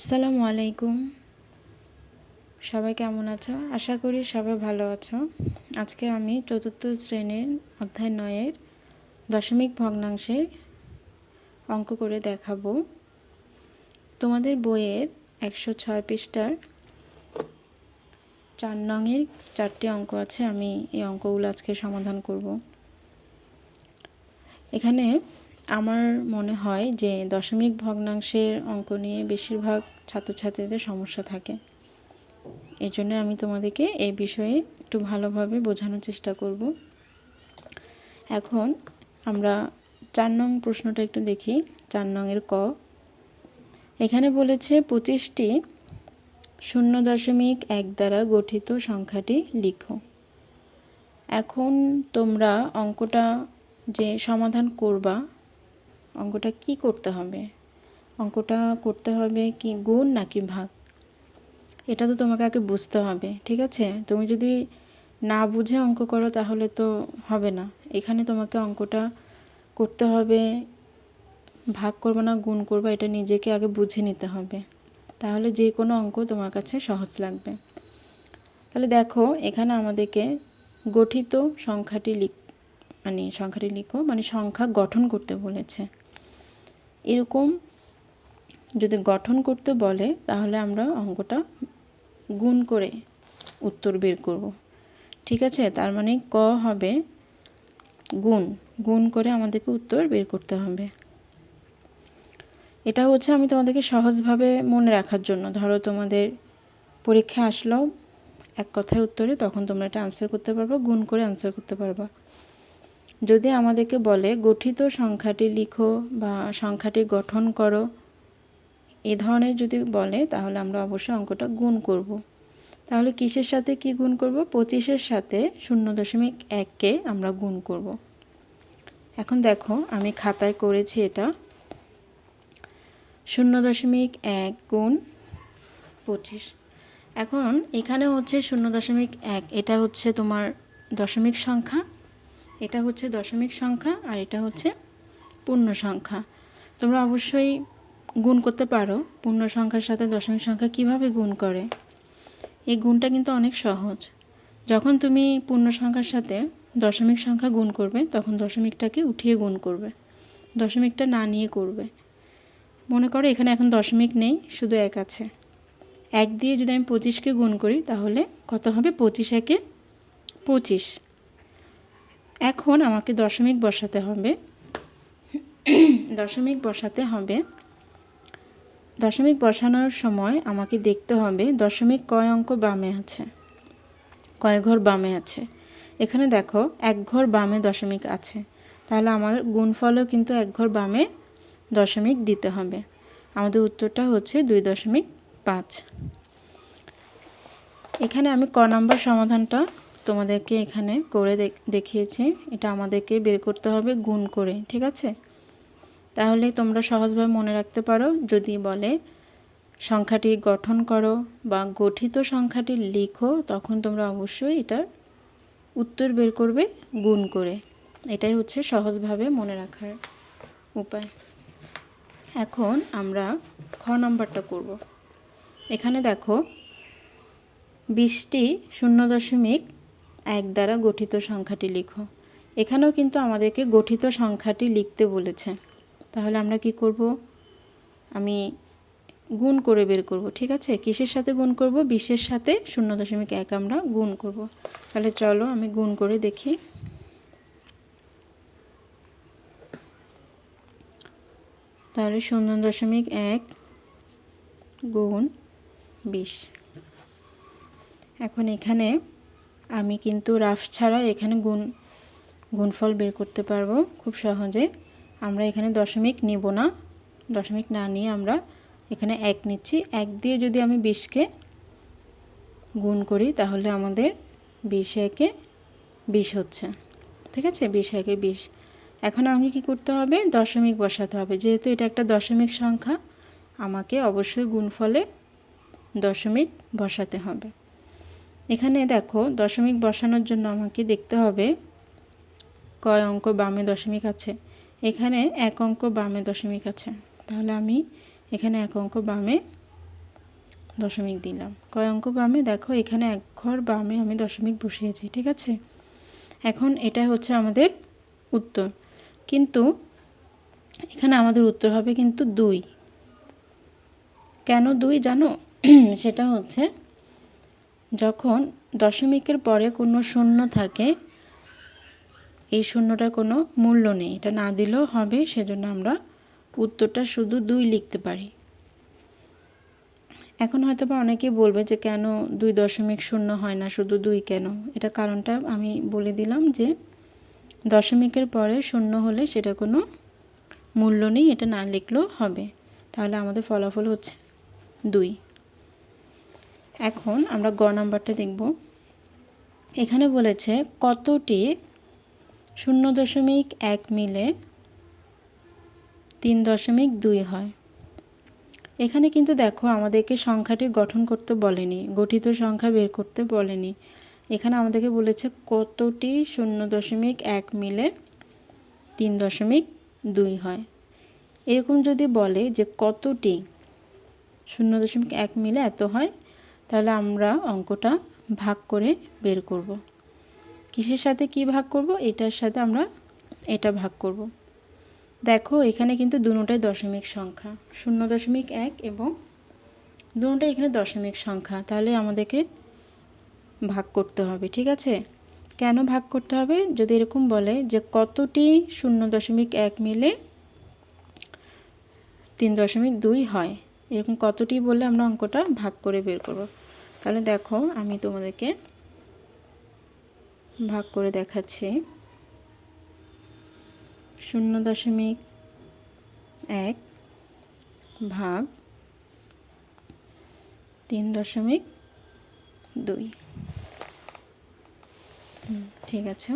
আসসালামু আলাইকুম। সবাই কেমন আছো? আশা করি সবাই ভালো আছো। আজকে আমি চতুর্থ শ্রেণীর অধ্যায় 9-এর দশমিক ভগ্নাংশের অঙ্ক করে দেখাবো। তোমাদের বইয়ের 106 পৃষ্ঠার 4 নংয়ের 4টি অঙ্ক আছে। আমি এই অঙ্কগুলো আজকে সমাধান করব। এখানে আমার মনে হয় যে দশমিক ভগ্নাংশের অঙ্ক নিয়ে বেশিরভাগ ছাত্রছাত্রীদের সমস্যা থাকে। এই জন্য আমি তোমাদেরকে এই বিষয়ে একটু ভালোভাবে বোঝানোর চেষ্টা করব। এখন আমরা 4 নং প্রশ্নটা একটু দেখি। 4 নংয়ের ক। এখানে বলেছে 25টি 0.1 দ্বারা গঠিত সংখ্যাটি লিখো। এখন তোমরা অঙ্কটা যে সমাধান করবা, অঙ্কটা কি করতে হবে? অঙ্কটা করতে হবে কি গুণ নাকি ভাগ? এটা তো তোমাকে আগে বুঝতে হবে, ঠিক আছে? তুমি যদি না বুঝে অঙ্ক করো তাহলে তো হবে না। এখানে তোমাকে অঙ্কটা করতে হবে, ভাগ করবে না গুণ করবে, এটা নিজেকে আগে বুঝে নিতে হবে, তাহলে যে কোনো অঙ্ক তোমার কাছে সহজ লাগবে। তাহলে দেখো, এখানে আমাদেরকে গঠিত সংখ্যাটি লিখো, মানে সংখ্যা গঠন করতে বলেছে। এরকম যদি গঠন করতে বলে তাহলে আমরা অঙ্কটা গুণ করে উত্তর বের করব, ঠিক আছে? তার মানে ক হবে গুণ করে আমাদেরকে উত্তর বের করতে হবে। এটা হচ্ছে আমি তোমাদেরকে সহজভাবে মনে রাখার জন্য। ধরো তোমাদের পরীক্ষা আসলো এক কথায় উত্তরে, তখন তোমরা এটা আনসার করতে পারবা, গুণ করে আনসার করতে পারবা। যদি আমাদেরকে বলে গঠিত সংখ্যাটি লিখো বা সংখ্যাটি গঠন করো, এ ধরনের যদি বলে তাহলে আমরা অবশ্যই অঙ্কটা গুণ করব। তাহলে কিসের সাথে কি গুণ করব? 25-এর সাথে 0.1কে আমরা গুণ করব। এখন দেখো, আমি খাতায় করেছি এটা। 0.1 গুণ 25। এখন এখানে হচ্ছে 0.1, এটা হচ্ছে তোমার দশমিক সংখ্যা, এটা হচ্ছে দশমিক সংখ্যা, আর এটা হচ্ছে পূর্ণ সংখ্যা। তোমরা অবশ্যই গুণ করতে পারো পূর্ণ সংখ্যার সাথে দশমিক সংখ্যা কিভাবে গুণ করে। এই গুণটা কিন্তু অনেক সহজ। যখন তুমি পূর্ণ সংখ্যার সাথে দশমিক সংখ্যা গুণ করবে তখন দশমিকটাকে উঠিয়ে গুণ করবে, দশমিকটা না নিয়ে করবে। মনে করো এখানে এখন দশমিক নেই, শুধু 1 আছে। 1 দিয়ে যদি আমি 25কে গুণ করি তাহলে কত হবে? 25 একে 25। এখন আমাকে দশমিক বসাতে হবে। দশমিক বসানোর সময় আমাকে দেখতে হবে দশমিক কয় অঙ্ক বামে আছে, কয় ঘর বামে আছে। এখানে দেখো 1 ঘর বামে দশমিক আছে, তাহলে আমার গুণফলও কিন্তু 1 ঘর বামে দশমিক দিতে হবে। আমাদের উত্তরটা হচ্ছে 2.5। এখানে আমি ক নাম্বার সমাধানটা তোমাদেরকে এখানে করে দেখিয়েছি। এটা আমাদেরকে বের করতে হবে গুণ করে, ঠিক আছে? তাহলে তোমরা সহজভাবে মনে রাখতে পারো। যদি বলে সংখ্যাটি গঠন করো বা গঠিত সংখ্যাটি লিখো, তখন তোমরা অবশ্যই এটার উত্তর বের করবে গুণ করে। এটাই হচ্ছে সহজভাবে মনে রাখার উপায়। এখন আমরা খ নাম্বারটা করব। এখানে দেখো 20টি 0.1 দ্বারা গঠিত সংখ্যাটি লিখো। এখানেও কিন্তু আমাদেরকে গঠিত সংখ্যাটি লিখতে বলেছে। তাহলে আমরা কি করব? আমি গুণ করে বের করব, ঠিক আছে? কিসের সাথে গুণ করব? 20-এর সাথে 0.1 আমরা গুণ করব। তাহলে চলো আমি গুণ করে দেখি। তাহলে 0.1 গুণ 20। এখন এখানে আমি কিন্তু রাফ ছাড়া এখানে গুণফল বের করতে পারবো খুব সহজে। আমরা এখানে দশমিক নেব না, দশমিক না নিয়ে আমরা এখানে 1 নিচ্ছি। 1 দিয়ে যদি আমি 20কে গুণ করি তাহলে আমাদের 20 একে 20 হচ্ছে, ঠিক আছে? 20 একে 20। এখন আমাকে কি করতে হবে? দশমিক বসাতে হবে। যেহেতু এটা একটা দশমিক সংখ্যা, আমাকে অবশ্যই গুণফলে দশমিক বসাতে হবে। এখানে দেখো দশমিক বসানোর জন্য আমাকে দেখতে হবে কয় অঙ্ক বামে দশমিক আছে। এখানে 1 অঙ্ক বামে দশমিক আছে, তাহলে আমি এখানে 1 অঙ্ক বামে দশমিক দিলাম। কয় অঙ্ক বামে? দেখো এখানে এক ঘর বামে আমি দশমিক বসিয়েছি, ঠিক আছে। এখন এটা হচ্ছে আমাদের উত্তর, কিন্তু এখানে আমাদের উত্তর হবে কিন্তু 2। কেন 2 জানো? সেটা হচ্ছে যখন দশমিকের পরে কোনো শূন্য থাকে, এই শূন্যটার কোনো মূল্য নেই, এটা না দিলেও হবে, সেজন্য আমরা উত্তরটা শুধু 2 লিখতে পারি। এখন হয়তো বা অনেকেই বলবে যে কেন 2.0 হয় না, শুধু 2 কেন? এটা কারণটা আমি বলে দিলাম যে দশমিকের পরে শূন্য হলে সেটা কোনো মূল্য নেই, এটা না লিখলেও হবে, তাহলে আমাদের ফলাফল হচ্ছে 2। এখন আমরা গ নাম্বারটা দেখব। এখানে বলেছে কতটি 0.1 মিলে 3.2 হয়। এখানে কিন্তু দেখো আমাদেরকে সংখ্যাটি গঠন করতে বলেনি, গঠিত সংখ্যা বের করতে বলেনি। এখানে আমাদেরকে বলেছে কতটি 0.1 মিলে 3.2 হয়। এরকম যদি বলে যে কতটি 0.1 মিলে এত হয়, তাহলে আমরা অঙ্কটা ভাগ করে বের করব। কিসের সাথে কি ভাগ করব? এটার সাথে আমরা এটা ভাগ করব। দেখো এখানে কিন্তু দুটোটাই দশমিক সংখ্যা, 0.1 এবং দুটোটাই এখানে দশমিক সংখ্যা, তাহলে আমাদেরকে ভাগ করতে হবে, ঠিক আছে। কেন ভাগ করতে হবে? যদি এরকম বলে যে কতটি 0.1 মিলে 3.2 হয়, এরকম কতটি বললে আমরা অঙ্কটা ভাগ করে বের করব। তাহলে দেখো আমি তোমাদেরকে ভাগ করে দেখাচ্ছি। 0.1 ভাগ 3.2, ঠিক আছে।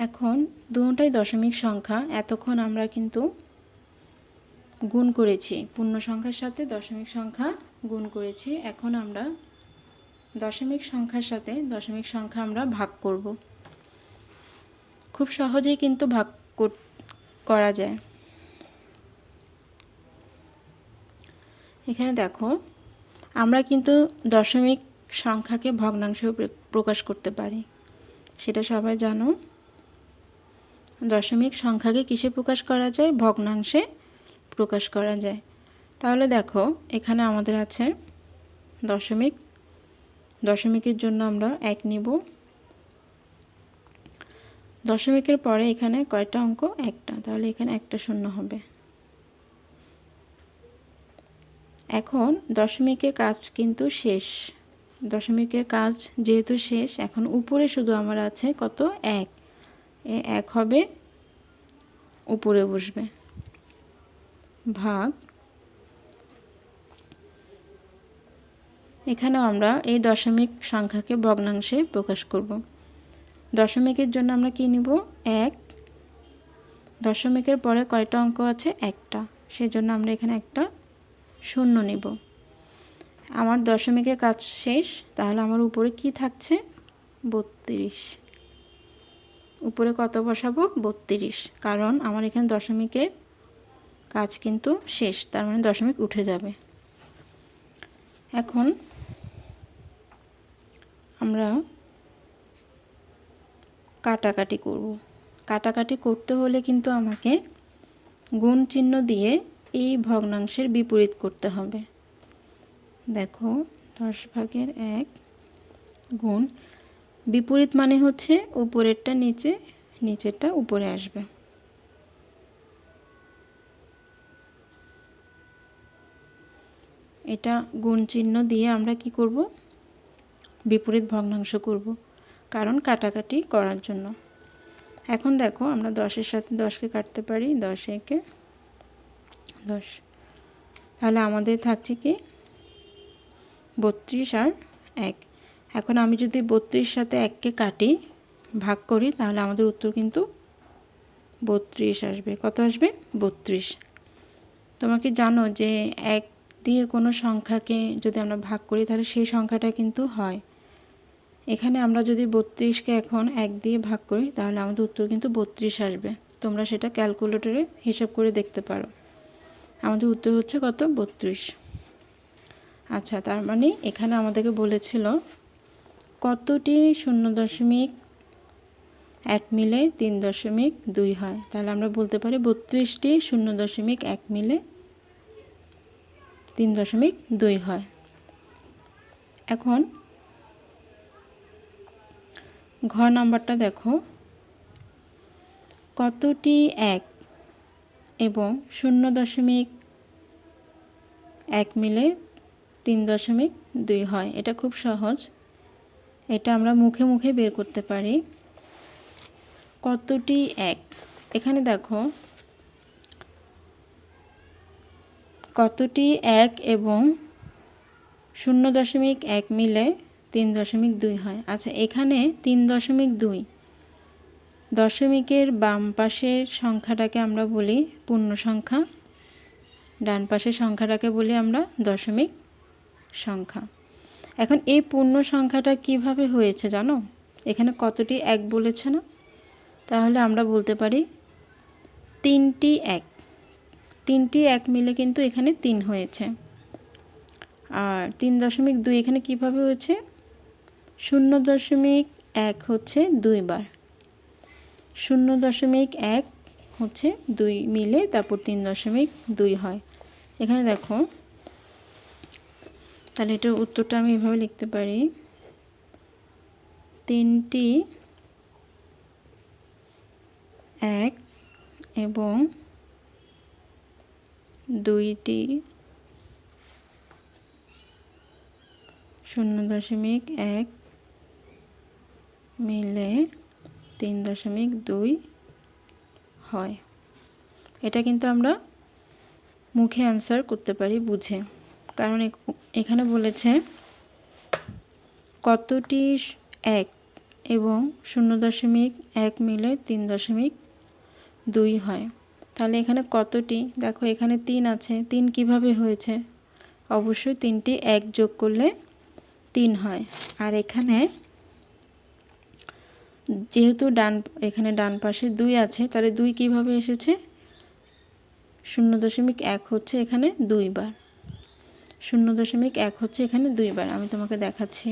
এখন দুটোটাই দশমিক সংখ্যা, এতক্ষণ আমরা কিন্তু গুণ করেছি, পূর্ণ সংখ্যার সাথে দশমিক সংখ্যা গুণ করেছি। এখন আমরা দশমিক সংখ্যার সাথে দশমিক সংখ্যা আমরা ভাগ করব। খুব সহজেই কিন্তু ভাগ করা যায়। এখানে দেখো আমরা কিন্তু দশমিক সংখ্যাকে ভগ্নাংশেও প্রকাশ করতে পারি, সেটা সবাই জানো। দশমিক সংখ্যাকে কিসে প্রকাশ করা যায়? ভগ্নাংশে প্রকাশ করা যায়। তাহলে দেখো এখানে আমাদের আছে দশমিক, দশমিকের জন্য আমরা 1 নিব। দশমিকের পরে এখানে কয়টা অঙ্ক? একটা, তাহলে এখানে একটা শূন্য হবে। এখন দশমিকের কাজ কিন্তু শেষ, দশমিকের কাজ যেহেতু শেষ, এখন উপরে শুধু আমার আছে কত? 1, 1 হবে, উপরে বসবে, ভাগ। এখানেও আমরা এই দশমিক সংখ্যাকে ভগ্নাংশে প্রকাশ করব। দশমিকের জন্য আমরা কি নিব? 1। দশমিকের পরে কয়টা অঙ্ক আছে? একটা, সেজন্য আমরা এখানে একটা শূন্য নিব। আমার দশমিকের কাজ শেষ, তাহলে আমার উপরে কি থাকছে? 32। উপরে কত বসাবো? 32, কারণ আমার এখানে দশমিকের কাজ কিন্তু শেষ, তার মানে দশমিক উঠে যাবে। এখন আমরা কাটাকাটি করব। কাটাকাটি করতে হলে কিন্তু আমাকে গুণ চিহ্ন দিয়ে এই ভগ্নাংশের বিপরীত করতে হবে। দেখো 10/1 গুণ, বিপরীত মানে হচ্ছে উপরেরটা নিচে, নিচেরটা উপরে আসবে। এটা গুণ চিহ্ন দিয়ে আমরা কি করব? বিপরীত ভগ্নাংশ করব, কারণ কাটাকাটি করার জন্য। এখন দেখো আমরা 10-এর সাথে 10কে কাটতে পারি, 10 একে 10, তাহলে আমাদের থাকছে কি? 32 আর 1। এখন আমি যদি 32 সাথে 1কে কাটি, ভাগ করি, তাহলে আমাদের উত্তর কিন্তু 32 আসবে। কত আসবে? 32। তোমরা কি জানো যে 1 দিয়ে কোনো সংখ্যাকে যদি আমরা ভাগ করি তাহলে সেই সংখ্যাটা কিন্তু হয়। এখানে আমরা যদি 32কে এখন 1 দিয়ে ভাগ করি, তাহলে আমাদের উত্তর কিন্তু 32 আসবে। তোমরা সেটা ক্যালকুলেটরে হিসাব করে দেখতে পারো। আমাদের উত্তর হচ্ছে কত? 32। আচ্ছা, তার মানে এখানে আমাদেরকে বলেছিল কতটি 0.1 মিলে 3.2 হয়। তাহলে আমরা বলতে পারি 32টি 0.1 মিলে 3.2 হয়। এখন ঘ নাম্বারটা দেখো, কতটি 1 এবং 0.1 মিলে 3.2 হয়। এটা খুব সহজ, এটা আমরা মুখে মুখে বের করতে পারি। কতটি 1, এখানে দেখো কতটি 1 এবং 0.1 মিলে 3.2 হয়। আচ্ছা, এখানে 3.2 দশমিকের বাম পাশের সংখ্যাটাকে আমরা বলি পূর্ণ সংখ্যা, ডান পাশের সংখ্যাটাকে বলি আমরা দশমিক সংখ্যা। এখন এই পূর্ণ সংখ্যাটা কিভাবে হয়েছে জানো? এখানে কতটি 1 বলেছে না, তাহলে আমরা বলতে পারি 3টি 1, 3টি 1 মিলে কিন্তু এখানে 3 হয়েছে। আর 3.2 এখানে কিভাবে হয়েছে? 0.1 হচ্ছে 2 বার, 0.1 হচ্ছে 2 মিলে তারপর 3.2 হয়। এখানে দেখো, তাহলে এটার উত্তরটা আমি এভাবে লিখতে পারি, 3টি 1 এবং 2টি 0.1 মিলে 3.2 হয়। এটা কিন্তু আমরা মুখে অ্যান্সার করতে পারি বুঝে, কারণ এখানে বলেছে কতটি 1 এবং 0.1 মিলে 3.2 হয়। তাহলে এখানে কতটি, দেখো এখানে 3 আছে, 3 কিভাবে হয়েছে? অবশ্যই 3টি 1 যোগ করলে 3 হয়। আর এখানে যেহেতু এখানে ডান পাশে 2 আছে, তাহলে 2 কিভাবে এসেছে? 0.1 হচ্ছে এখানে 2 বার, 0.1 হচ্ছে এখানে 2 বার। আমি তোমাকে দেখাচ্ছি,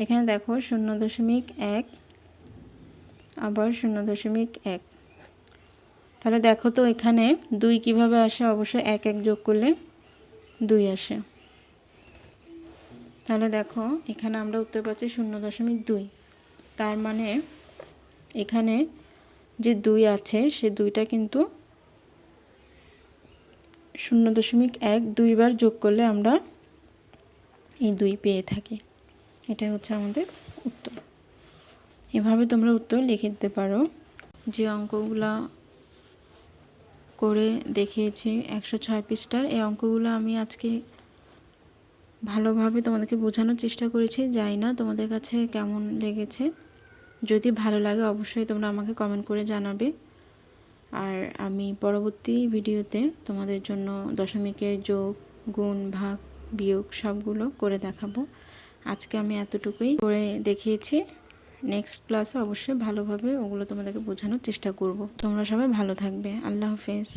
এখানে দেখো 0.1 আবার 0.1, তাহলে দেখো তো এখানে 2 কিভাবে আসে? অবশ্যই 1 1 যোগ করলে 2 আসে। তাহলে দেখো এখানে আমরা উত্তর পাচ্ছি 0.2। তার মানে এখানে যে 2 আছে সে 2টা কিন্তু 0.1 2 বার যোগ করলে আমরা এই 2 পেয়ে থাকি। এটাই হচ্ছে আমাদের উত্তর। এভাবে তোমরা উত্তর লিখে দিতে পারো। যে অঙ্কগুলা করে দেখিয়েছি 106 পৃষ্ঠার, এই অঙ্কগুলো আমি আজকে ভালোভাবে তোমাদেরকে বোঝানোর চেষ্টা করেছি। জানি না তোমাদের কাছে কেমন লেগেছে। যদি ভালো লাগে অবশ্যই তোমরা আমাকে কমেন্ট করে জানাবে। আর আমি পরবর্তী ভিডিওতে তোমাদের জন্য দশমিকের যোগ, গুণ, ভাগ, বিয়োগ সবগুলো করে দেখাবো। আজকে আমি এতটুকুই করে দেখিয়েছি। নেক্সট ক্লাসে অবশ্যই ভালোভাবে ওগুলো তোমাদেরকে বোঝানোর চেষ্টা করব। তোমরা সবাই ভালো থাকবে। আল্লাহ হাফেজ।